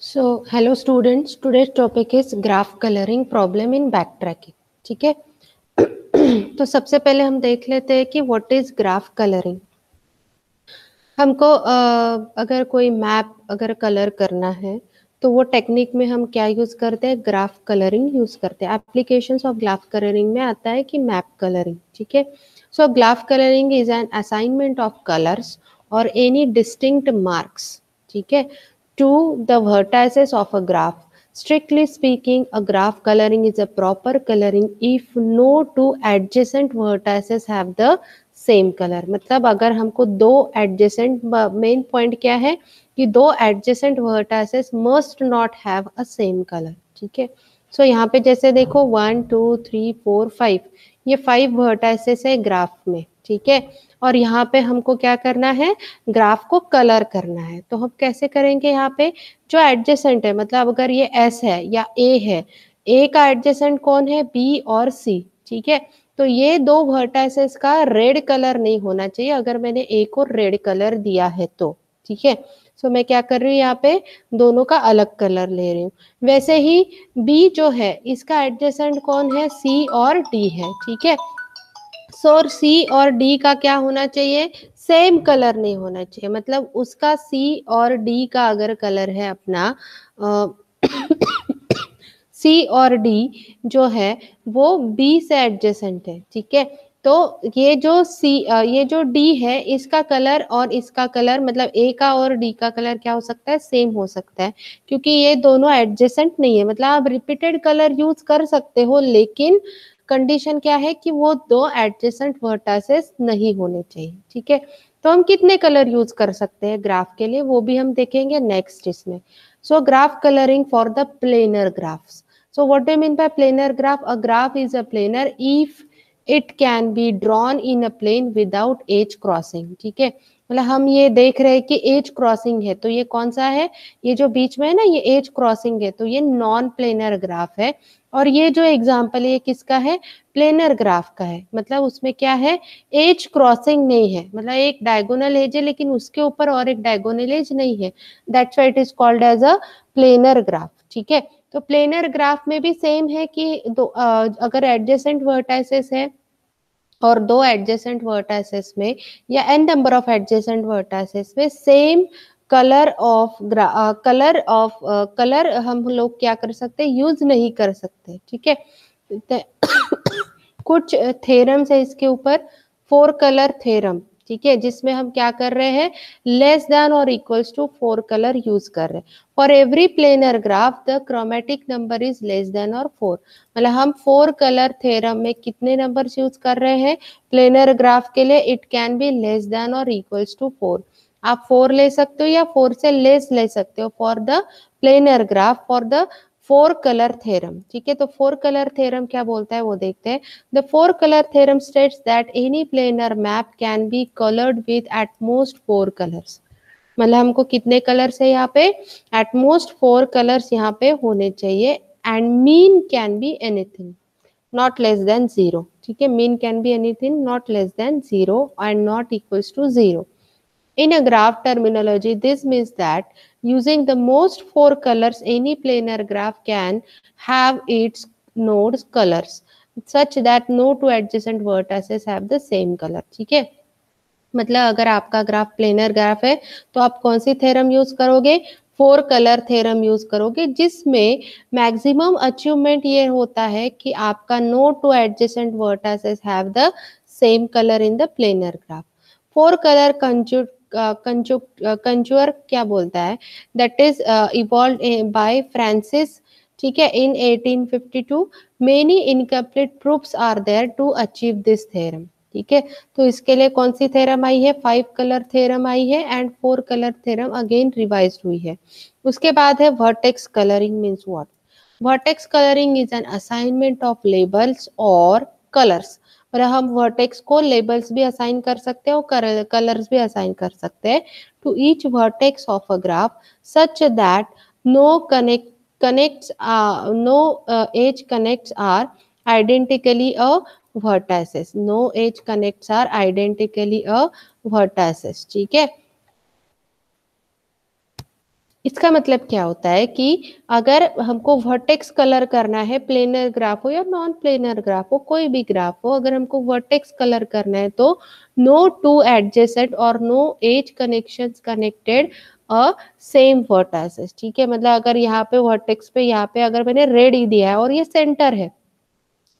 So, hello students. Today's topic is graph coloring problem in backtracking. ठीक है. तो सबसे पहले हम देख लेते हैं कि व्हाट इज ग्राफ कलरिंग. हमको अगर कोई मैप अगर कलर करना है तो वो टेक्निक में हम क्या यूज करते हैं, ग्राफ कलरिंग यूज करते हैं. एप्लीकेशंस ऑफ ग्राफ कलरिंग में आता है कि मैप कलरिंग. ठीक है. सो graph colouring is an assignment of colours और एनी डिस्टिंक्ट मार्क्स, ठीक है, to the vertices of a graph. Strictly speaking, a graph coloring is a proper coloring if no two adjacent vertices have the same colour. मतलब अगर हमको दो adjacent, main point क्या है कि दो adjacent vertices must not have a same colour. ठीक है. सो यहाँ पे जैसे देखो 1 2 3 4 5, ये 5 वर्टाइसेस है ग्राफ में. ठीक है. और यहाँ पे हमको क्या करना है, ग्राफ को कलर करना है. तो हम कैसे करेंगे, यहाँ पे जो एडजेसेंट है, मतलब अगर ये एस है या ए है, ए का एडजेसेंट कौन है, बी और सी. ठीक है. तो ये दो वर्टाइसेस का रेड कलर नहीं होना चाहिए अगर मैंने ए को रेड कलर दिया है तो. ठीक है. सो मैं क्या कर रही हूँ, यहाँ पे दोनों का अलग कलर ले रही हूँ. वैसे ही बी जो है इसका एडजेसेंट कौन है, सी और डी है. ठीक है. सो सी और डी का क्या होना चाहिए, सेम कलर नहीं होना चाहिए. मतलब उसका सी और डी का अगर कलर है अपना सी और डी जो है वो बी से एडजेसेंट है. ठीक है. तो ये जो ये जो डी है इसका कलर और इसका कलर, मतलब ए का और डी का कलर क्या हो सकता है, सेम हो सकता है, क्योंकि ये दोनों एडजेसेंट नहीं है. मतलब आप रिपीटेड कलर यूज कर सकते हो, लेकिन कंडीशन क्या है कि वो दो एडजेसेंट वर्टाइसेस नहीं होने चाहिए. ठीक है. तो हम कितने कलर यूज कर सकते हैं ग्राफ के लिए, वो भी हम देखेंगे नेक्स्ट इसमें. सो graph colouring for the planar graphs. So what do you mean by planar graph? A graph is a planar if it can be drawn in a plane without edge crossing. ठीक है. मतलब हम ये देख रहे हैं कि एज क्रॉसिंग है, तो ये कौन सा है, ये जो बीच में है ना, ये एज क्रॉसिंग है, तो ये नॉन प्लेनर ग्राफ है. और ये जो एग्जांपल है ये किसका है, प्लेनर ग्राफ का है. मतलब उसमें क्या है, एज क्रॉसिंग नहीं है. मतलब एक डायगोनल एज है लेकिन उसके ऊपर और एक डायगोनल एज नहीं है. That's why it is called as a planar graph. ठीक है. तो प्लेनर ग्राफ में भी सेम है कि अगर एडजेसेंट वर्टाइसेस है और दो एडजेसेंट वर्टाइसेस में या n number of adjacent vertices में सेम कलर ऑफ कलर हम लोग क्या कर सकते हैं, यूज नहीं कर सकते. ठीक है. कुछ थ्योरम्स है इसके ऊपर, 4 कलर थ्योरम. ठीक है. जिसमें हम क्या कर रहे हैं, लेस देन और इक्वल्स टू 4 कलर यूज कर रहे हैं. For every planar graph the chromatic number is less than और 4. मतलब हम 4 कलर थ्योरम में कितने नंबर्स यूज कर रहे हैं प्लेनर ग्राफ के लिए, it can be less than और इक्वल्स टू 4. आप 4 ले सकते हो या 4 से लेस ले सकते हो for the planar graph for the 4 colour theorem. ठीक है. तो 4 कलर थ्योरम क्या बोलता है वो देखते हैं. The 4 colour theorem states that any planar map can be coloured with at most 4 colours. मतलब हमको कितने कलर्स है यहाँ पे, एट मोस्ट 4 कलर्स यहाँ पे होने चाहिए. And mean can be anything not less than 0. ठीक है. Mean can be anything not less than 0 and not equals to 0. In a graph terminology, this means that using the most 4 colors, any planar graph can have its nodes colors such that no two adjacent vertices have the same color. ठीक है. मतलब अगर आपका graph planar graph है तो आप कौन सी theorem use करोगे, 4 कलर थ्योरम यूज करोगे, जिसमें मैक्सिमम अचीवमेंट ये होता है कि आपका no two adjacent vertices have the same colour in the planar graph. 4 colour conjecture क्या बोलता है, that is evolve by Francis. ठीक है. In 1852 many incomplete proofs are there to achieve this theorem. ठीक है. तो इसके लिए कौन सी थ्योरम आई है, 5 कलर थ्योरम आई है and 4 colour theorem again revised हुई है. उसके बाद है vertex colouring. Means what, vertex colouring is an assignment of labels और कलर्स. और हम वर्टेक्स को लेबल्स भी असाइन कर सकते हैं और कलर्स भी असाइन कर सकते हैं to each vertex of a graph such that no edge connects are identically a vertices. No edge connects are identically a vertices. ठीक है. इसका मतलब क्या होता है कि अगर हमको वर्टेक्स कलर करना है, प्लेनर ग्राफ हो या नॉन प्लेनर ग्राफ हो, कोई भी ग्राफ हो, अगर हमको वर्टेक्स कलर करना है तो नो टू एडजेसेंट और no edge connections connected a same vertices. ठीक है, मतलब अगर यहाँ पे वर्टेक्स पे यहाँ पे अगर मैंने रेड ही दिया है और ये सेंटर है,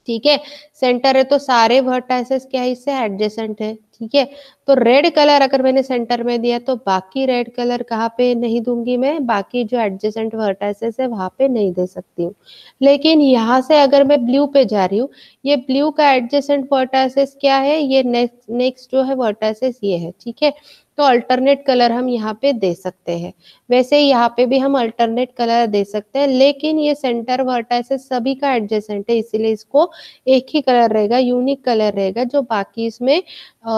ठीक है, सेंटर है तो सारे वर्टाइसेस क्या है, इससे एडजेसेंट है। ठीक है, तो रेड कलर अगर मैंने सेंटर में दिया तो बाकी रेड कलर कहाँ पे नहीं दूंगी मैं, बाकी जो एडजेसेंट वर्टाइसेस है वहां पे नहीं दे सकती हूँ। लेकिन यहाँ से अगर मैं ब्लू पे जा रही हूँ, ये ब्लू का एडजेसेंट वर्टाइसेस क्या है, ये नेक्स्ट नेक्स्ट जो है वर्टाइसेस ये है। ठीक है, तो अल्टरनेट कलर हम यहाँ पे दे सकते हैं। वैसे ही यहाँ पे भी हम अल्टरनेट कलर दे सकते हैं, लेकिन ये सेंटर वर्टाइसेस सभी का एडजेसेंट है, इसीलिए इसको एक ही कलर रहेगा, यूनिक कलर रहेगा, जो बाकी इसमें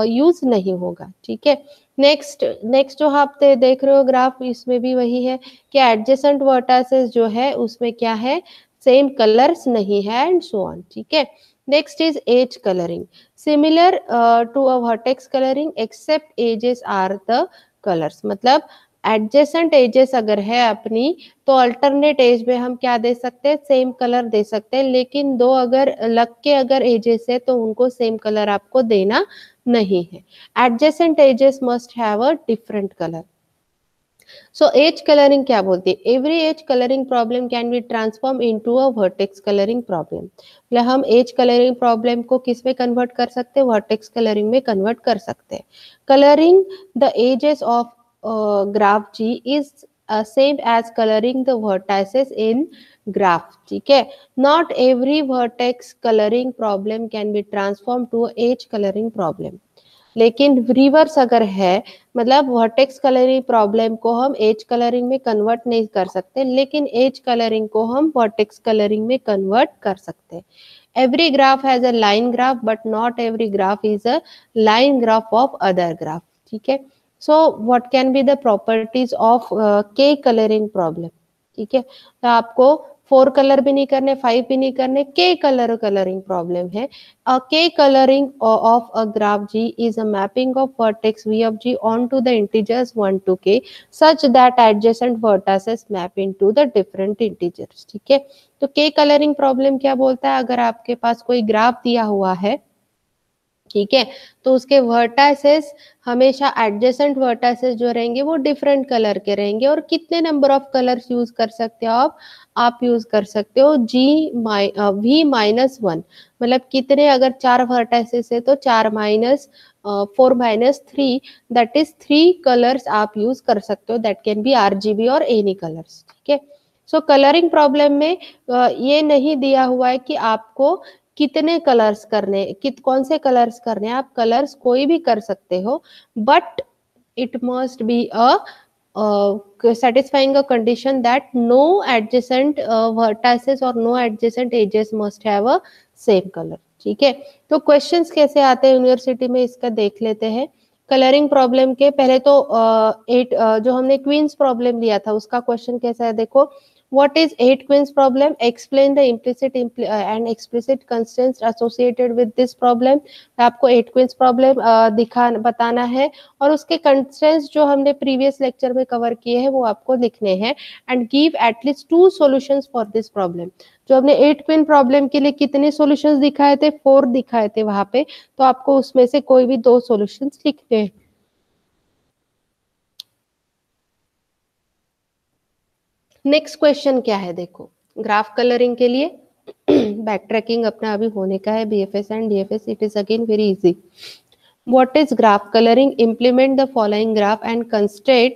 यूज नहीं होगा। ठीक है, नेक्स्ट नेक्स्ट जो आप देख रहे हो ग्राफ, इसमें भी वही है कि एडजेसेंट वर्टाइसेस जो है उसमें क्या है, सेम कलर्स नहीं है एंड सो ऑन। ठीक है, next is edge colouring, similar to a vertex colouring except edges are the colours. मतलब एडजेसेंट एजेस अगर है अपनी, तो अल्टरनेट एज में हम क्या दे सकते हैं, सेम कलर दे सकते हैं, लेकिन दो अगर लग के अगर एजेस है तो उनको सेम कलर आपको देना नहीं है। Adjacent edges must have a different colour. So edge colouring क्या बोलती है, every edge colouring problem can be transform into a vertex colouring problem. मतलब हम एज कलरिंग प्रॉब्लम को किस में कन्वर्ट कर सकते हैं, वर्टेक्स कलरिंग में कन्वर्ट कर सकते हैं। Colouring the edges of graph G is same as colouring the vertices in graph. ठीक है, not every vertex colouring problem can be transform to edge colouring problem. लेकिन रिवर्स अगर है, मतलब वर्टेक्स कलरिंग प्रॉब्लम को हम एज कलरिंग में convert नहीं कर सकते, लेकिन एज कलरिंग को हम वर्टेक्स कलरिंग में कन्वर्ट कर सकते हैं। Every graph has a line graph but not every graph is a line graph of other graph. ठीक है, so what can be the properties of के कलरिंग प्रॉब्लम। ठीक है, तो आपको 4 कलर भी नहीं करने, 5 भी नहीं करने, के कलर कलरिंग प्रॉब्लम है। A K coloring of a graph G is a mapping of vertex V of G onto the integers 1 to K such that adjacent vertices map into the different integers। ठीक है, तो K coloring problem क्या बोलता है, अगर आपके पास कोई graph दिया हुआ है, ठीक है, तो उसके वर्टाइसेस हमेशा एडजेसेंट वर्टाइसेस जो रहेंगे वो डिफरेंट कलर के रहेंगे। और कितने नंबर ऑफ कलर्स यूज कर सकते हो आप यूज कर सकते हो वी माइनस वन। मतलब कितने, अगर 4 वर्टाइसेस है तो 4 minus 4 minus 3, that is 3 colours आप यूज कर सकते हो, दैट कैन बी आरजीबी और एनी कलर्स। ठीक है, सो कलरिंग प्रॉब्लम में ये नहीं दिया हुआ है कि आपको कितने कलर्स करने, कौन से कलर्स करने हैं, आप कलर्स कोई भी कर सकते हो, but it must be a satisfying a condition that no adjacent vertices or no adjacent edges must have a same color। ठीक है, तो क्वेश्चंस कैसे आते हैं यूनिवर्सिटी में इसका देख लेते हैं। कलरिंग प्रॉब्लम के पहले तो जो हमने क्वींस प्रॉब्लम लिया था उसका क्वेश्चन कैसा है, देखो, what is 8 queens problem, explain the implicit and explicit constraints associated with this problem। आपको 8 queens problem बताना है, और उसके कंस्ट्रेंट्स जो हमने प्रीवियस लेक्चर में कवर किए हैं वो आपको लिखने हैं, and give at least 2 solutions for this problem. जो हमने 8 क्वीन प्रॉब्लम के लिए कितने सॉल्यूशंस दिखाए थे, 4 दिखाए थे वहां पे, तो आपको उसमें से कोई भी 2 सॉल्यूशंस लिखने हैं। नेक्स्ट क्वेश्चन क्या है, देखो, ग्राफ कलरिंग के लिए बैक ट्रैकिंग अपना अभी होने का है, BFS and DFS, it is again very easy. What is graph coloring? Implement the following graph and constraint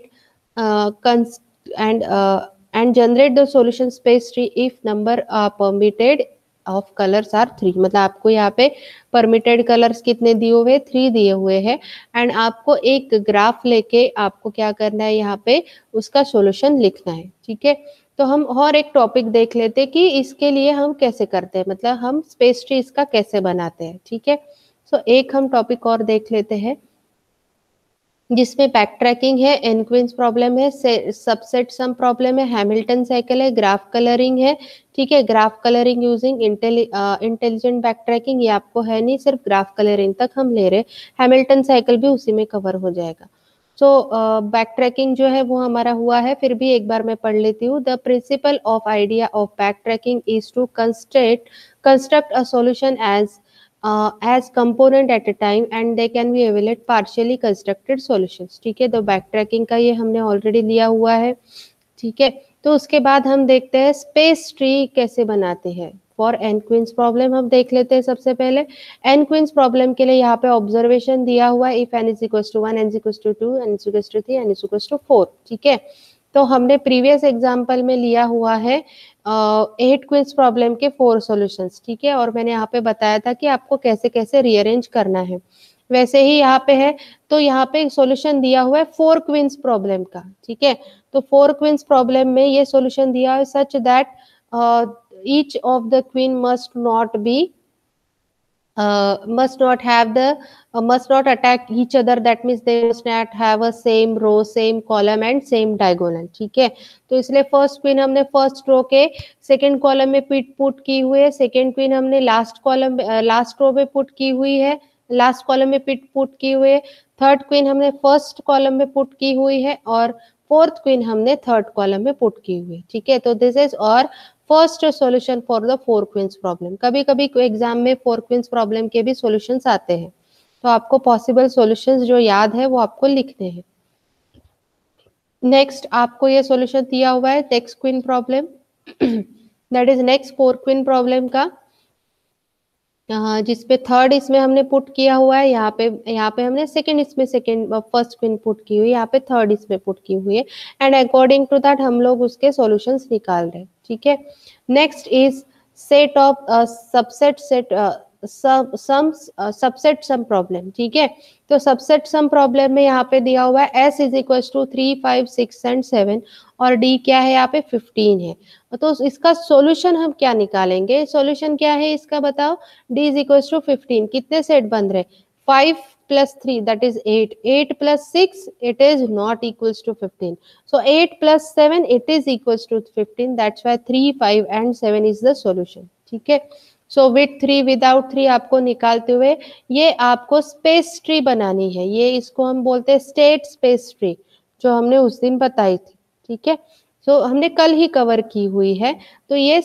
and generate the solution space tree if number permitted of colors are 3। मतलब आपको यहाँ पे permitted colors कितने दिए हुए, 3 दिए हुए हैं, एंड आपको एक ग्राफ लेके आपको क्या करना है, यहाँ पे उसका सॉल्यूशन लिखना है। ठीक है, तो हम और एक टॉपिक देख लेते हैं कि इसके लिए हम कैसे करते हैं, मतलब हम स्पेस ट्री इसका कैसे बनाते हैं। ठीक है, सो एक हम टॉपिक और देख लेते हैं जिसमें बैक ट्रैकिंग है, एनक्वींस प्रॉब्लम है, सबसेट सम प्रॉब्लम है, हैमिल्टन साइकिल है, ग्राफ कलरिंग है। ठीक है, graph colouring using intelligent back tracking, ये आपको है नहीं, सिर्फ ग्राफ कलरिंग तक हम ले रहे हैं, हैमिल्टन साइकिल भी उसी में कवर हो जाएगा। सो बैक ट्रैकिंग जो है वो हमारा हुआ है, फिर भी एक बार मैं पढ़ लेती हूँ. The principle of idea of back tracking is to construct a solution as component at a time and they can be evaluate partially constructed solutions. ठीक है, तो बैक ट्रैकिंग का ये हमने ऑलरेडी लिया हुआ है. ठीक है, तो उसके बाद हम देखते हैं स्पेस ट्री कैसे बनाते हैं. फॉर एन क्वींस प्रॉब्लम हम देख लेते हैं सबसे पहले. एन क्वींस प्रॉब्लम के लिए यहाँ पे ऑब्जर्वेशन दिया हुआ है. If n is equal to 1, n is equal to 2, n is equal to 3, n is equal to 4. ठीक है, तो हमने प्रीवियस एग्जाम्पल में लिया हुआ है 8 क्वींस प्रॉब्लम के 4 सॉल्यूशंस. ठीक है, और मैंने यहाँ पे बताया था कि आपको कैसे कैसे रीअरेंज करना है. वैसे ही यहाँ पे है, तो यहाँ पे सॉल्यूशन दिया हुआ है 4 क्वींस प्रॉब्लम का. ठीक है, तो 4 क्वींस प्रॉब्लम में ये सॉल्यूशन दिया है such that each of the queen must not attack each other. That means they must not have a same row, same column and same diagonal. ठीक है, तो इसलिए फर्स्ट क्वीन हमने फर्स्ट रो के सेकंड कॉलम में put की हुई है, सेकंड क्वीन हमने लास्ट रो में पुट की हुई है, लास्ट कॉलम में पुट की हुई है, थर्ड क्वीन हमने फर्स्ट कॉलम में पुट की हुई है, और फोर्थ क्वीन हमने थर्ड कॉलम में पुट की हुई है. ठीक है, तो this is our first solution for the 4 queens problem. कभी कभी एग्जाम में 4 क्वींस प्रॉब्लम के भी सॉल्यूशंस आते हैं, तो आपको पॉसिबल सॉल्यूशंस जो याद है वो आपको लिखने हैं. नेक्स्ट आपको ये सॉल्यूशन दिया हुआ है next queen problem, that is next 4 queen problem का, जिसपे थर्ड इसमें हमने पुट किया हुआ है. यहाँ पे हमने सेकंड फर्स्ट क्वीन पुट की हुई है, यहाँ पे थर्ड इसमें पुट की हुई है, एंड अकॉर्डिंग टू दैट हम लोग उसके सॉल्यूशंस निकाल रहे हैं. ठीक है, next is set of subset sum problem. ठीक है, तो सबसेट सम प्रॉब्लम में यहाँ पे दिया हुआ है s is equal to 3, 5, 6 and 7 और d क्या है यहाँ पे 15 है. तो इसका सॉल्यूशन हम क्या निकालेंगे, सॉल्यूशन क्या है इसका बताओ. d इज इक्वल टू 15, कितने सेट बन रहे, 5 plus 3 that is 8, 8 plus 6 it is not equals to 15, so 8 plus 7 it is equals to 15. That's why 3, 5 and 7 is the solution. ठीक है, सो विथ 3 विदाउट 3 आपको निकालते हुए ये आपको स्पेस ट्री बनानी है. ये इसको हम बोलते हैं स्टेट स्पेस ट्री, जो हमने उस दिन बताई थी. ठीक है, सो हमने कल ही कवर की हुई है, तो ये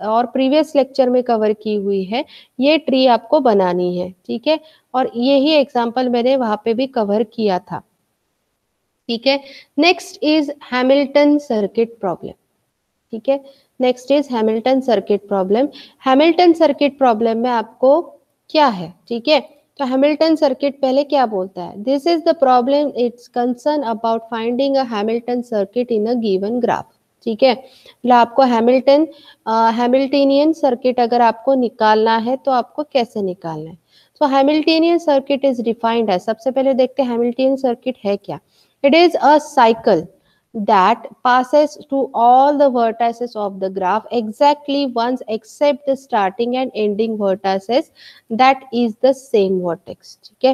और प्रीवियस लेक्चर में कवर की हुई है, ये ट्री आपको बनानी है. ठीक है, और यही एग्जांपल मैंने वहां पे भी कवर किया था. ठीक है, next is Hamilton circuit problem. ठीक है, next is Hamilton circuit problem. Hamilton circuit problem में आपको क्या है. ठीक है, तो हैमिल्टन सर्किट पहले क्या बोलता है, this is the problem it's concern about finding a Hamilton circuit in a given graph. ठीक है, मतलब आपको हैमिल्टनियन सर्किट अगर आपको निकालना है तो आपको कैसे निकालना है. सो हैमिल्टनियन सर्किट इज डिफाइंड है. सबसे पहले देखते हैं हैमिल्टनियन सर्किट है क्या. It is a cycle that passes to all the vertices of the graph exactly once except the starting and ending vertices that is the same vertex. ठीक है,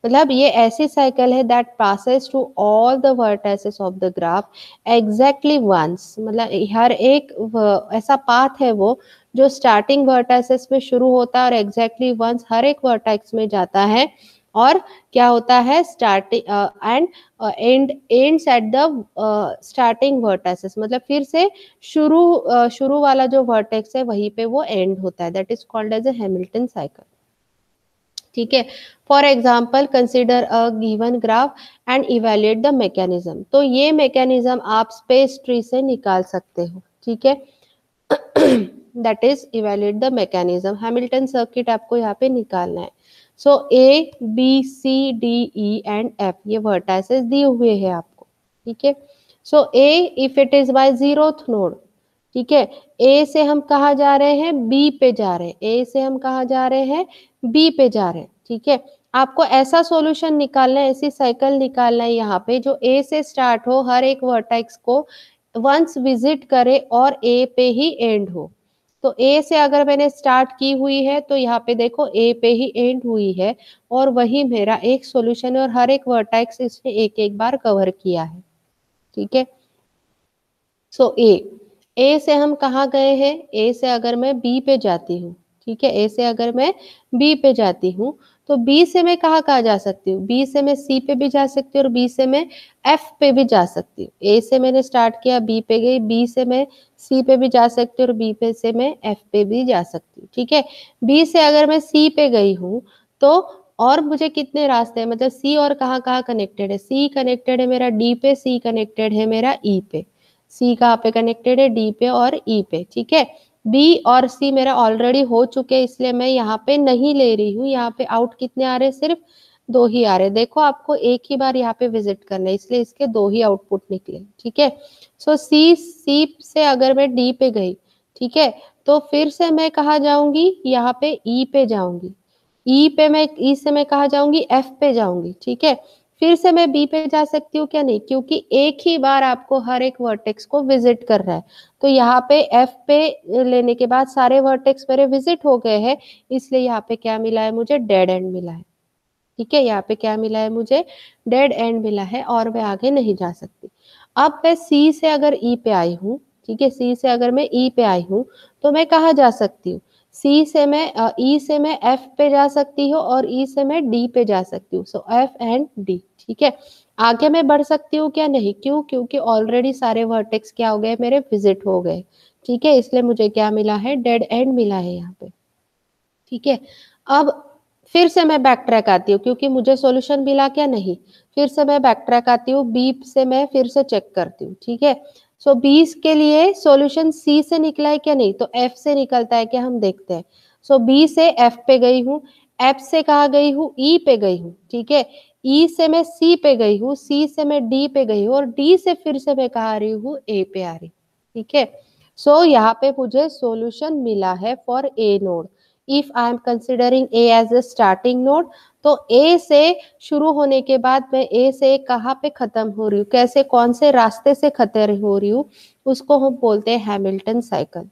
मतलब ये ऐसी साइकिल है that passes to all the vertices of the graph exactly once, मतलब हर एक ऐसा path है वो जो स्टार्टिंग वर्टाइसेस में शुरू होता है और एग्जैक्टली वंस हर एक वर्टेक्स में जाता है, और क्या होता है starting and ends at the starting vertexes, मतलब फिर से शुरू वाला जो वर्टेक्स है वहीं पे वो एंड होता है. That is called as a Hamilton cycle. ठीक है, for example consider a given graph and evaluate the mechanism. तो ये मैकेनिज्म आप स्पेस ट्री से निकाल सकते हो. ठीक है, that is evaluate the mechanism. Hamilton circuit आपको यहाँ पे निकालना है. So A B C D E and F ये वर्टाइसेस दिए हुए हैं आपको. ठीक है, so A if it is by zeroth node. ठीक है, ए से हम कहा जा रहे हैं बी पे जा रहे हैं, ए से हम कहा जा रहे हैं बी पे जा रहे हैं. ठीक है, आपको ऐसा सॉल्यूशन निकालना है, ऐसी साइकिल निकालना है यहाँ पे जो ए से स्टार्ट हो, हर एक वर्टेक्स को वंस विजिट करे और ए पे ही एंड हो. तो ए से अगर मैंने स्टार्ट की हुई है तो यहाँ पे देखो ए पे ही एंड हुई है, और वही मेरा एक सॉल्यूशन है, और हर एक वर्टेक्स इसने एक एक बार कवर किया है. ठीक है, सो ए से हम कहाँ गए हैं, ए से अगर मैं बी पे जाती हूँ. ठीक है, ए से अगर मैं बी पे जाती हूँ तो बी से मैं कहाँ कहाँ जा सकती हूँ, बी से मैं सी पे भी जा सकती हूँ और बी से मैं एफ पे भी जा सकती हूँ। ए से मैंने स्टार्ट किया, बी पे गई, बी से मैं सी पे भी जा सकती हूँ और बी पे से मैं एफ पे भी जा सकती हूँ। ठीक है, बी से अगर मैं सी पे गई हूँ तो और मुझे कितने रास्ते हैं, मतलब सी और कहाँ कहाँ कनेक्टेड है, सी कनेक्टेड है मेरा डी पे, सी कनेक्टेड है मेरा ई पे, सी कहाँ पे कनेक्टेड है, डी पे और ई पे। ठीक है, बी और सी मेरा ऑलरेडी हो चुके हैं इसलिए मैं यहाँ पे नहीं ले रही हूँ। यहाँ पे आउट कितने आ रहे हैं, सिर्फ 2 ही आ रहे हैं। देखो आपको एक ही बार यहाँ पे विजिट करना है इसलिए इसके 2 ही आउटपुट निकले। ठीक है, सो सी से अगर मैं डी पे गई, ठीक है, तो फिर से मैं कहाँ जाऊंगी, यहाँ पे ई पे जाऊंगी, ई से मैं कहाँ जाऊंगी, एफ पे जाऊंगी। ठीक है, फिर से मैं बी पे जा सकती हूँ क्या, नहीं, क्योंकि एक ही बार आपको हर एक वर्टेक्स को विजिट कर रहा है। तो यहाँ पे एफ पे लेने के बाद सारे वर्टेक्स मेरे विजिट हो गए हैं, इसलिए यहाँ पे क्या मिला है मुझे, डेड एंड मिला है। ठीक है, यहाँ पे क्या मिला है मुझे, डेड एंड मिला है और मैं आगे नहीं जा सकती। अब मैं सी से अगर ई पे आई हूँ, ठीक है, सी से अगर मैं ई पे आई हूँ तो मैं कहाँ जा सकती हूँ, सी से मैं ई से मैं एफ पे जा सकती हूँ और ई से मैं डी पे जा सकती हूँ। सो एफ एंड डी। ठीक है, आगे मैं बढ़ सकती हूँ क्या, नहीं, क्यों, क्योंकि ऑलरेडी सारे वर्टेक्स क्या हो गए, मेरे विजिट हो गए। ठीक है, इसलिए मुझे क्या मिला है, डेड एंड मिला है यहाँ पे। ठीक है, अब फिर से मैं बैक ट्रैक आती हूँ क्योंकि मुझे सॉल्यूशन मिला क्या, नहीं, फिर से मैं बैक ट्रैक आती हूँ, बी से मैं फिर से चेक करती हूँ। ठीक है, सो बी के लिए सॉल्यूशन सी से निकला है क्या, नहीं, तो एफ से निकलता है क्या, हम देखते हैं। सो बी से एफ पे गई हूँ, एफ से कहाँ गई हूँ, ई पे गई हूँ। ठीक है, ई से मैं सी पे गई हूँ, सी से मैं डी पे गई हूँ और डी से फिर से मैं कहाँ आ रही हूँ, ए पे आ रही। ठीक है, सो यहाँ पे मुझे सॉल्यूशन मिला है for A node. If I am considering A as a starting node, तो ए से शुरू होने के बाद मैं ए से कहाँ पे खत्म हो रही हूँ, कैसे, कौन से रास्ते से खत्म हो रही हूँ, उसको हम बोलते हैं हैमिल्टन साइकिल।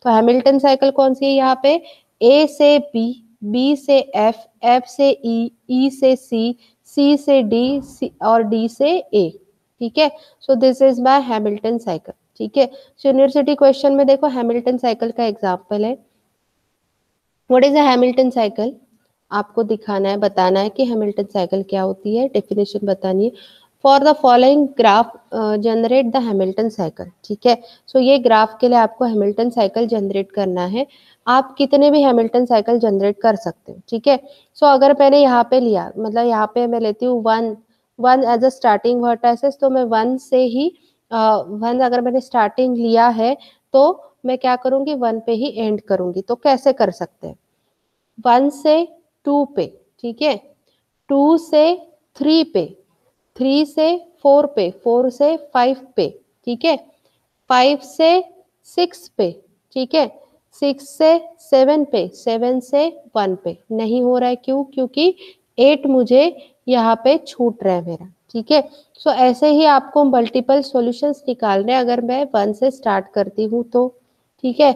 तो हैमिल्टन साइकिल कौन सी है यहाँ पे, ए से बी, बी से एफ, एफ से ई, ई से सी, सी से डी, सी और डी से ए। ठीक है, so this is my Hamilton cycle. ठीक है, यूनिवर्सिटी क्वेश्चन में देखो हैमिल्टन साइकिल का एग्जाम्पल है, what is a Hamilton cycle, आपको दिखाना है, बताना है कि हैमिल्टन साइकिल क्या होती है, डेफिनेशन बतानी है। For the following graph generate the Hamilton cycle. ठीक है, सो ये ग्राफ के लिए आपको हैमिल्टन साइकिल जनरेट करना है। आप कितने भी हैमिल्टन साइकिल जनरेट कर सकते हो। ठीक है, सो अगर मैंने यहाँ पे लिया, मतलब यहाँ पे मैं लेती हूँ one as a starting vertices, तो मैं वन से ही वन अगर मैंने स्टार्टिंग लिया है तो मैं क्या करूंगी, वन पे ही एंड करूंगी। तो कैसे कर सकते हैं, 1 से 2 पे, ठीक है, 2 से 3 पे, 3 से 4 पे, 4 से 5 पे, ठीक है, 5 से 6 पे, ठीक है, 6 से 7 पे, 7 से 1 पे नहीं हो रहा है, क्यों, क्योंकि 8 मुझे यहाँ पे छूट रहा है मेरा। ठीक है, सो ऐसे ही आपको मल्टीपल सॉल्यूशंस निकालने, अगर मैं 1 से स्टार्ट करती हूँ तो। ठीक है,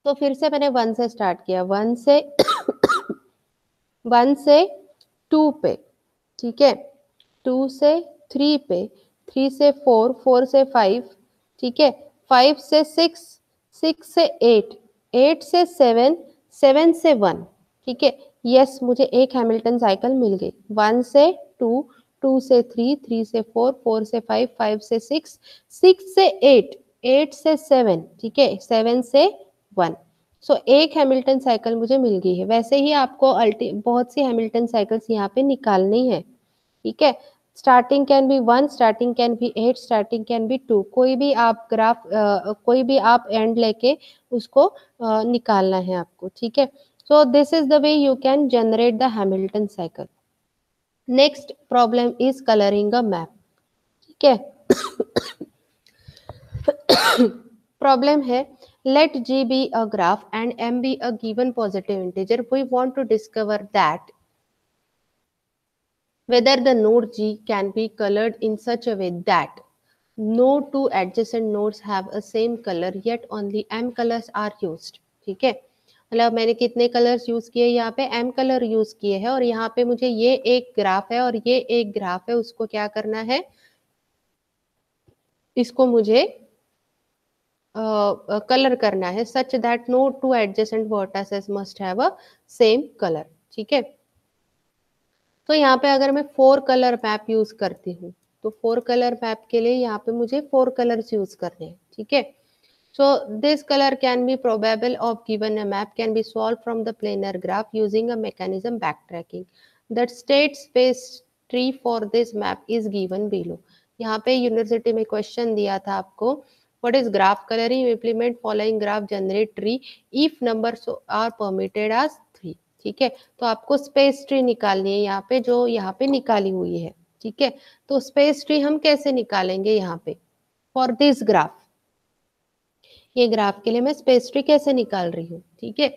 तो फिर से मैंने 1 से स्टार्ट किया, 1 से 1 से 2 पे, ठीक है, 2 से 3 पे, 3 से 4, 4 से 5, ठीक है, 5 से 6, 6 से 8, 8 से 7, 7 से 1। ठीक है, यस, मुझे एक हैमिल्टन साइकिल मिल गई। 1 से 2, 2 से 3, 3 से 4, 4 से 5, 5 से 6, 6 से 8, 8 से 7, ठीक है, 7 से 1। सो एक हैमिल्टन साइकिल मुझे मिल गई है। वैसे ही आपको बहुत सी हैमिल्टन साइकिल्स यहाँ पे निकालनी है। ठीक है, starting can be 1, starting can be 8, starting can be 2, कोई भी आप ग्राफ कोई भी आप एंड लेके उसको निकालना है आपको। ठीक है, so this is the way you can generate the Hamilton cycle. Next problem is colouring a map. ठीक है, प्रॉब्लम है, let g be a graph and m be a given positive integer. We want to discover that whether the node g can be colored in such a way that no two adjacent nodes have a same color yet only m colors are used. ठीक है, मतलब मैंने कितने colours use किए, यहाँ पे m colour use किए हैं और यहाँ पे मुझे ये एक ग्राफ है और ये एक ग्राफ है, उसको क्या करना है, इसको मुझे कलर करना है such that no two adjacent vertices must have a same colour. ठीक है, तो यहाँ पे अगर मैं 4 कलर मैप यूज करती हूँ, तो 4 कलर मैप के लिए यहाँ पे मुझे 4 कलर्स यूज करने हैं। ठीक है, so this color can be probable of given a map can be solved from the planar graph using a mechanism backtracking. That state space tree for this map is given below. यहाँ पे university में question दिया था आपको, what is graph coloring? You implement following graph generate tree if numbers are permitted as 3. ठीक है, तो आपको स्पेस ट्री निकालनी है यहाँ पे, जो यहाँ पे निकाली हुई है। ठीक है, तो स्पेस ट्री हम कैसे निकालेंगे यहाँ पे फॉर दिस ग्राफ? ये ग्राफ के लिए मैं स्पेस ट्री कैसे निकाल रही हूँ? ठीक है,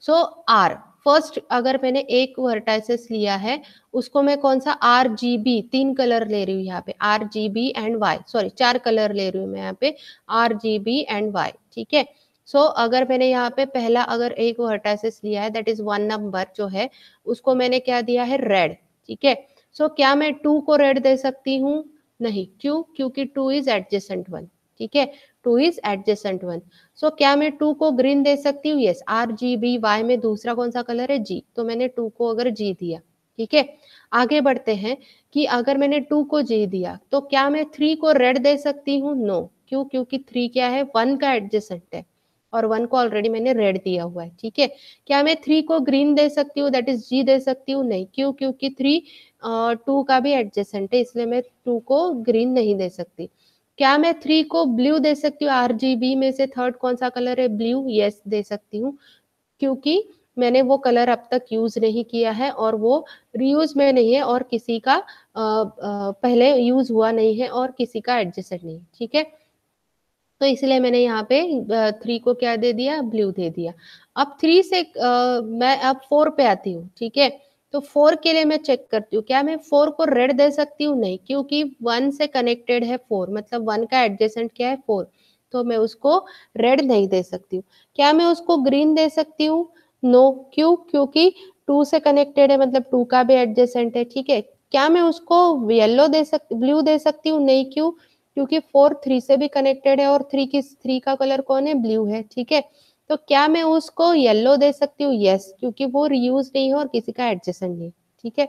सो आर फर्स्ट, अगर मैंने एक वर्टाइसिस लिया है उसको मैं कौन सा आर जी बी, 3 कलर ले रही हूँ यहाँ पे, R G B and Y, sorry 4 colour ले रही हूँ मैं यहाँ पे, R G B and Y. ठीक है, सो अगर मैंने यहाँ पे पहला अगर एक वर्टाइसिस लिया है दैट इज 1 नंबर जो है, उसको मैंने क्या दिया है? रेड। ठीक है, सो क्या मैं 2 को रेड दे सकती हूँ? नहीं, क्यों? क्योंकि 2 इज एडजेसेंट 1। ठीक है, 2 इज एडजेसेंट 1। सो क्या मैं 2 को ग्रीन दे सकती हूँ? Yes, R G B Y में दूसरा कौन सा कलर है? जी, तो मैंने 2 को अगर जी दिया। ठीक है, आगे बढ़ते हैं कि अगर मैंने 2 को जी दिया तो क्या मैं 3 को रेड दे सकती हूँ? नो, क्यों? क्योंकि 3 क्या है? 1 का एडजेसेंट है और 1 को ऑलरेडी मैंने रेड दिया हुआ है। ठीक है, क्या मैं 3 को ग्रीन दे सकती हूँ, दैट इज जी दे सकती हूँ? नहीं, क्यों? क्योंकि 3 2 का भी एडजेसेंट है, इसलिए मैं 2 को ग्रीन नहीं दे सकती। क्या मैं 3 को ब्लू दे सकती हूँ? आरजीबी में से थर्ड कौन सा कलर है? ब्लू। यस, दे सकती हूँ, क्योंकि मैंने वो कलर अब तक यूज नहीं किया है और वो रीयूज में नहीं है और किसी का पहले यूज हुआ नहीं है और किसी का एडजेसेंट नहीं। ठीक है, तो इसलिए मैंने यहाँ पे 3 को क्या दे दिया? ब्लू दे दिया। अब 3 से मैं अब 4 पे आती हूँ। ठीक है, तो 4 के लिए मैं चेक करती हूँ, क्या मैं 4 को रेड दे सकती हूँ? नहीं, क्योंकि 1 से कनेक्टेड है 4, मतलब 1 का एडजेसेंट क्या है? 4, तो मैं उसको रेड नहीं दे सकती हूँ। क्या मैं उसको ग्रीन दे सकती हूँ? नो, क्यों? क्योंकि 2 से कनेक्टेड है, मतलब 2 का भी एडजेसेंट है। ठीक है, क्या मैं उसको येलो दे ब्लू दे सकती हूँ? नहीं, क्यों? क्योंकि 4 3 से भी कनेक्टेड है और 3 का कलर कौन है? ब्लू है। ठीक है, तो क्या मैं उसको येलो दे सकती हूँ? यस, क्योंकि वो रीयूज नहीं है और किसी का एडजेसेंट नहीं। ठीक है,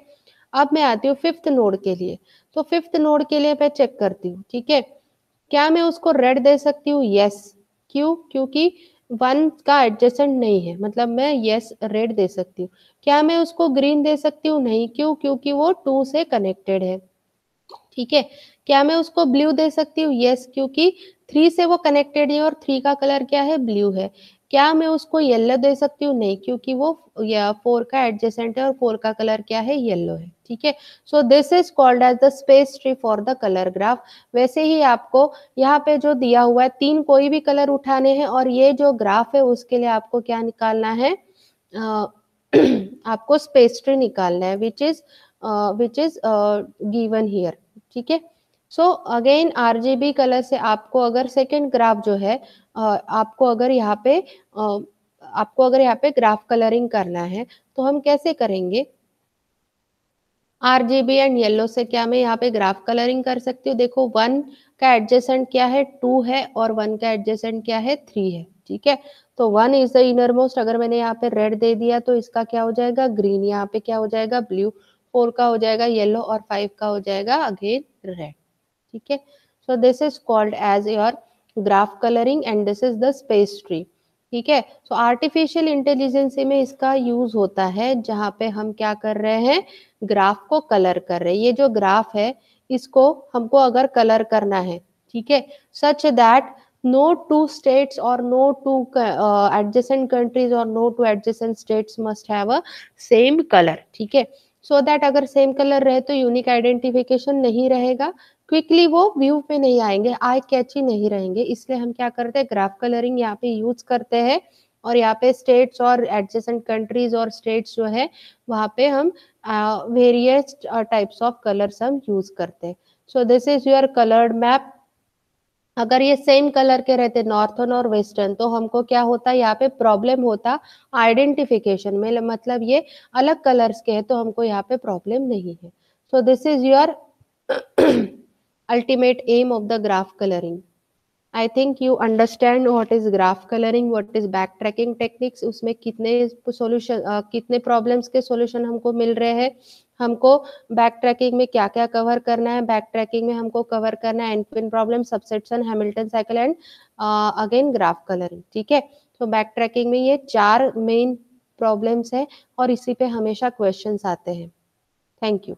अब मैं आती हूँ फिफ्थ नोड के लिए। तो फिफ्थ नोड के लिए मैं चेक करती हूँ। ठीक है, क्या मैं उसको रेड दे सकती हूँ? यस, क्यों? क्योंकि 1 का एडजेसेंट नहीं है, मतलब मैं यस रेड दे सकती हूँ। क्या मैं उसको ग्रीन दे सकती हूँ? नहीं, क्यों? क्योंकि वो 2 से कनेक्टेड है। ठीक है, क्या मैं उसको ब्लू दे सकती हूँ? यस, क्योंकि 3 से वो कनेक्टेड है और 3 का कलर क्या है? ब्लू है। क्या मैं उसको येलो दे सकती हूँ? नहीं, क्योंकि वो 4 का एडजेसेंट है और 4 का कलर क्या है? येलो है। ठीक है, so this is called as the space tree for the colour graph. वैसे ही आपको यहाँ पे जो दिया हुआ है 3 कोई भी कलर उठाने हैं और ये जो ग्राफ है उसके लिए आपको क्या निकालना है? आपको स्पेस ट्री निकालना है विच इज गिवन हियर। ठीक है, सो अगेन आरजीबी कलर से आपको अगर सेकेंड ग्राफ जो है आपको अगर यहाँ पे ग्राफ कलरिंग करना है तो हम कैसे करेंगे? आरजीबी एंड येलो से क्या मैं यहाँ पे ग्राफ कलरिंग कर सकती हूँ? देखो 1 का एडजेसेंट क्या है? 2 है और 1 का एडजेसेंट क्या है? 3 है। ठीक है, तो 1 इज द इनर मोस्ट, अगर मैंने यहाँ पे रेड दे दिया तो इसका क्या हो जाएगा? ग्रीन। यहाँ पे क्या हो जाएगा? ब्लू। 4 का हो जाएगा येलो और 5 का हो जाएगा अगेन रेड। ठीक है, so this is called as your graph colouring and this is the space tree. ठीक है, सो आर्टिफिशियल इंटेलिजेंस में इसका यूज होता है जहां पे हम क्या कर रहे हैं? ग्राफ को कलर कर रहे हैं। ये जो ग्राफ है इसको हमको अगर कलर करना है, ठीक है, such that no two states और नो टू एडजेसेंट कंट्रीज और no two adjacent states must have a same colour. ठीक है, सो दैट अगर सेम कलर रहे तो यूनिक आइडेंटिफिकेशन नहीं रहेगा, क्विकली वो व्यू पे नहीं आएंगे, आई कैची नहीं रहेंगे, इसलिए हम क्या करते हैं? ग्राफ कलरिंग यहाँ पे यूज करते हैं और यहाँ पे स्टेट्स और एडजेसेंट कंट्रीज और स्टेट्स जो है वहाँ पे हम वेरियस टाइप्स ऑफ कलर्स हम यूज करते हैं। सो this is your coloured map. अगर ये सेम कलर के रहते नॉर्थर्न और वेस्टर्न तो हमको क्या होता? यहाँ पे प्रॉब्लम होता आइडेंटिफिकेशन में, मतलब ये अलग कलर्स के हैं तो हमको यहाँ पे प्रॉब्लम नहीं है। So this is your ultimate aim of the graph coloring. I think you understand what is graph colouring, what is back tracking techniques, उसमें कितने सॉल्यूशन कितने प्रॉब्लम्स के सॉल्यूशन हमको मिल रहे हैं, हमको बैक ट्रैकिंग में क्या क्या कवर करना है। बैक ट्रैकिंग में हमको कवर करना है and problem, subsection, Hamilton cycle and again graph colouring. ठीक है, तो बैक ट्रैकिंग में ये 4 मेन प्रॉब्लम्स है और इसी पे हमेशा क्वेश्चंस आते हैं। Thank you.